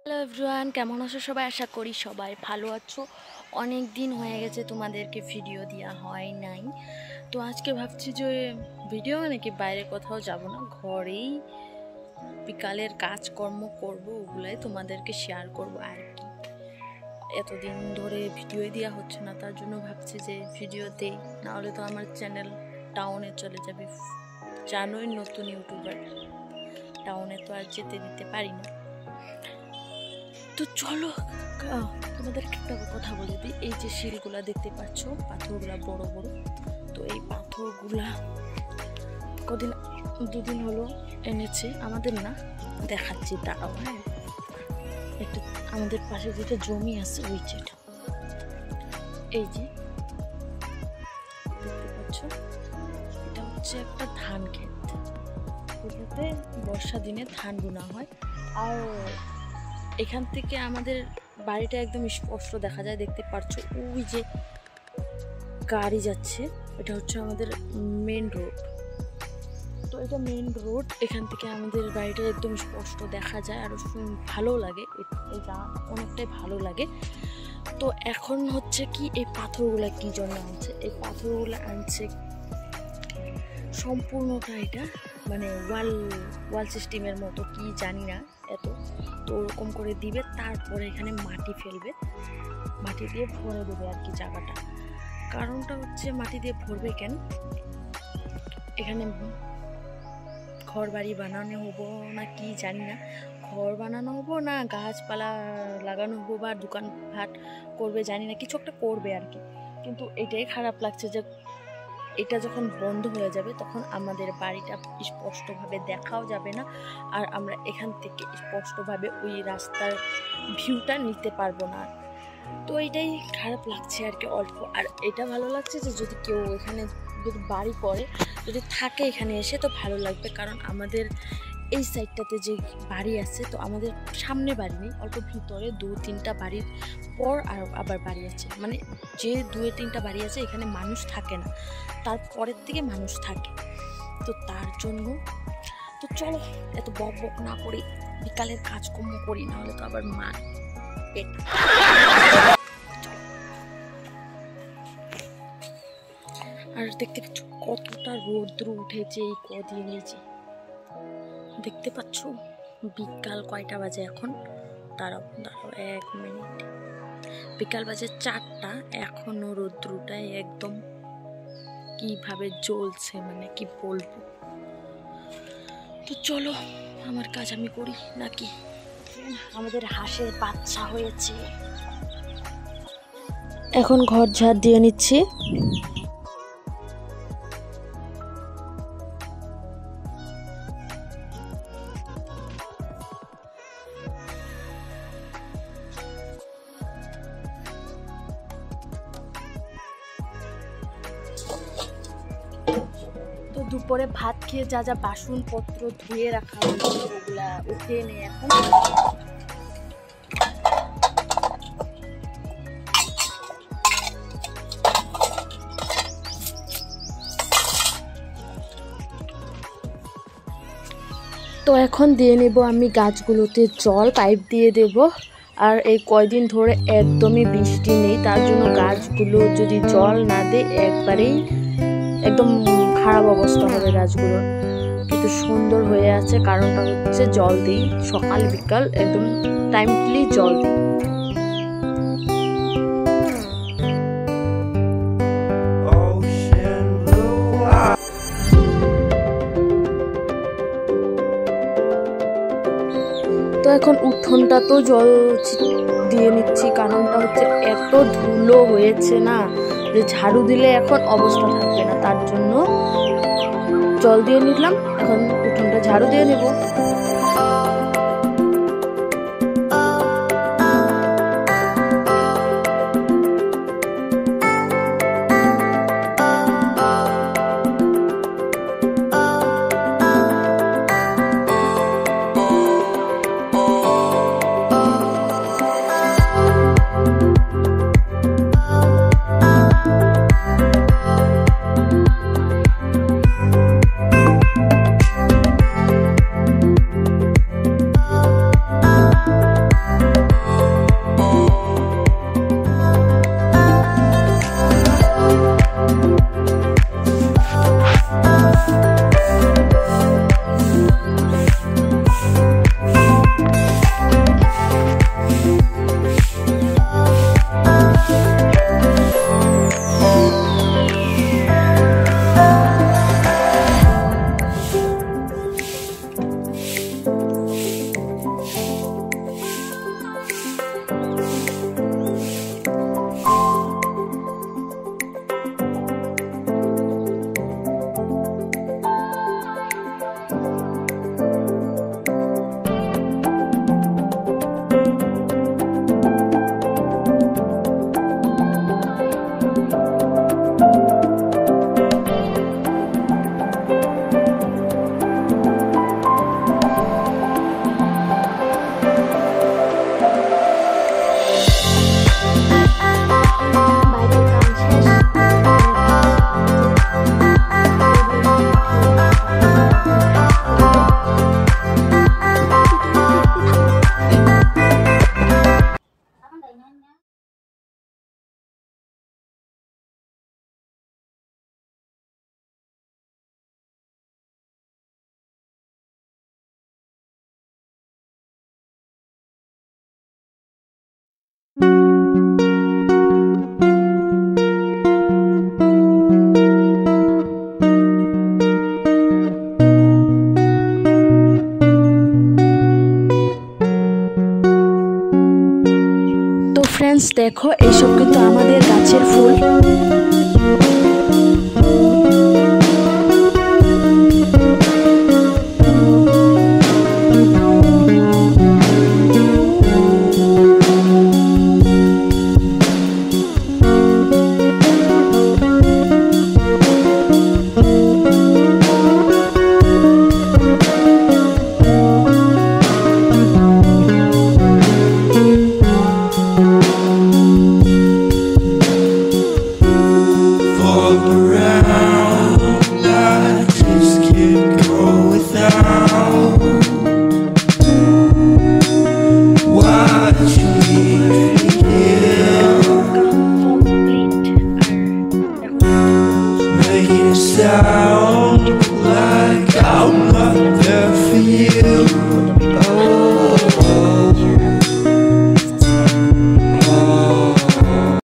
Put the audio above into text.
Hello everyone, কেমন আছো সবাই? আশা করি সবাই ভালো আছো। অনেক দিন হয়ে গেছে তোমাদেরকে ভিডিও দেওয়া হয় নাই। তো আজকে ভাবছি যে ভিডিও নাকি বাইরে কোথাও যাব না, ঘরেই বিকালের কাজকর্ম করব, ওগুলাই তোমাদেরকে শেয়ার করব আর কি। এতদিন ধরে ভিডিও দেওয়া হচ্ছে না, তার জন্য ভাবছি যে ভিডিও দেই, নাহলে তো আমার চ্যানেল ডাউনে চলে যাবে। জানোই নতুন ইউটিউবার, ডাউনে তো আর যেতে দিতে পারি না। তো চলো তোমাদেরকে একটা কথা বলে দিই। এই যে শিলগুলা দেখতে পাচ্ছ, পাথরগুলা বড় বড়, তো এই পাথরগুলা দুদিন হলো এনেছে, আমাদের না, দেখাচ্ছি দাঁড়াও। হ্যাঁ, একটা আমাদের পাশে যেটা জমি আছে ওই যেটা, এই যে দেখতে পাচ্ছ, এটা হচ্ছে একটা ধান ক্ষেত। ওটাতে বর্ষা দিনে ধান বোনা হয়। আর এখান থেকে আমাদের বাড়িটা একদম স্পষ্ট দেখা যায়, দেখতে পাচ্ছ ওই যে গাড়ি যাচ্ছে, এটা হচ্ছে আমাদের মেন রোড। তো এটা মেন রোড, এখান থেকে আমাদের বাড়িটা একদম স্পষ্ট দেখা যায়, আর ভালো লাগে, এটা অনেকটাই ভালো লাগে। তো এখন হচ্ছে কি, এই পাথরগুলা কি জন্য আনছে? এই পাথরগুলো আনছে সম্পূর্ণটা, এটা মানে ওয়াল সিস্টেমের মতো, কি জানি না এত, তো ওরকম করে দিবে, তারপরে এখানে মাটি ফেলবে, মাটি দিয়ে ভরে দেবে আর কি জায়গাটা। কারণটা হচ্ছে মাটি দিয়ে ভরবে কেন, এখানে ঘর বাড়ি বানানো হবো না কি জানি না, ঘর বানানো হবো না গাছপালা লাগানো হবো বা দোকানপাট করবে জানি না, কিছু একটা করবে আর কি। কিন্তু এটাই খারাপ লাগছে যে এটা যখন বন্ধ হয়ে যাবে তখন আমাদের বাড়িটা স্পষ্টভাবে দেখাও যাবে না, আর আমরা এখান থেকে স্পষ্টভাবে ওই রাস্তার ভিউটা নিতে পারবো না। তো এইটাই খারাপ লাগছে আর কি অল্প। আর এটা ভালো লাগছে যে যদি কেউ এখানে যদি বাড়ি করে, যদি থাকে এখানে এসে, তো ভালো লাগবে। কারণ আমাদের এই সাইডটাতে যে বাড়ি আছে, তো আমাদের সামনে বাড়ি নেই, অল্প ভিতরে 2-3টা বাড়ির পর আর আবার বাড়ি আছে, মানে যে 2-3টা বাড়ি আছে এখানে মানুষ থাকে না, তারপরের থেকে মানুষ থাকে। তো তার জন্য তো চলো এত বক বক না করি, বিকালের কাজকর্ম করি, নাহলে তো আবার মা পেট। আর দেখতে পাচ্ছ কতটা রৌদ্র উঠেছে এই কদিনে, যে দেখতে পাচ্ছ বিকাল কয়টা বাজে এখন, দাঁড়াও 1 মিনিট, বিকাল বাজে 4টা, এখনো রৌদ্রটাই একদম কিভাবে জ্বলছে, মানে কি বলবো। তো চলো আমার কাজ আমি করি নাকি। আমাদের হাঁসের বাচ্চা হয়েছে, এখন ঘর ঝাড় দিয়ে নিচ্ছি। তো দুপুরে ভাত খেয়ে যা যা বাসনপত্র ধুয়ে রাখা হয়েছে ওগুলা উঠিয়ে নিয়ে এখন দিয়ে নেব আমি গাছগুলোতে জল, পাইপ দিয়ে দেব। আর এই কয়দিন ধরে একদমই বৃষ্টি নেই, তার জন্য গাছগুলো যদি জল না দেয় একবারেই একদম খারাপ অবস্থা হবে গাছগুলোর। কিন্তু সুন্দর হয়ে আছে, কারণটা হচ্ছে জল দিই সকাল বিকাল, একদম টাইমলি জল দিই। তো এখন উঠোনটা তো জল দিয়ে নিচ্ছি, কারণটা হচ্ছে এত ধুলো হয়েছে না, যে ঝাড়ু দিলে এখন অবস্থা থাকবে না, তার জন্য জল দিয়ে নিলাম। এখন উঠোনটা ঝাড়ু দিয়ে নেব। ফ্রেন্ডস দেখো, এইসব কিন্তু আমাদের গাছের ফুল। Sound like I'm not there for you.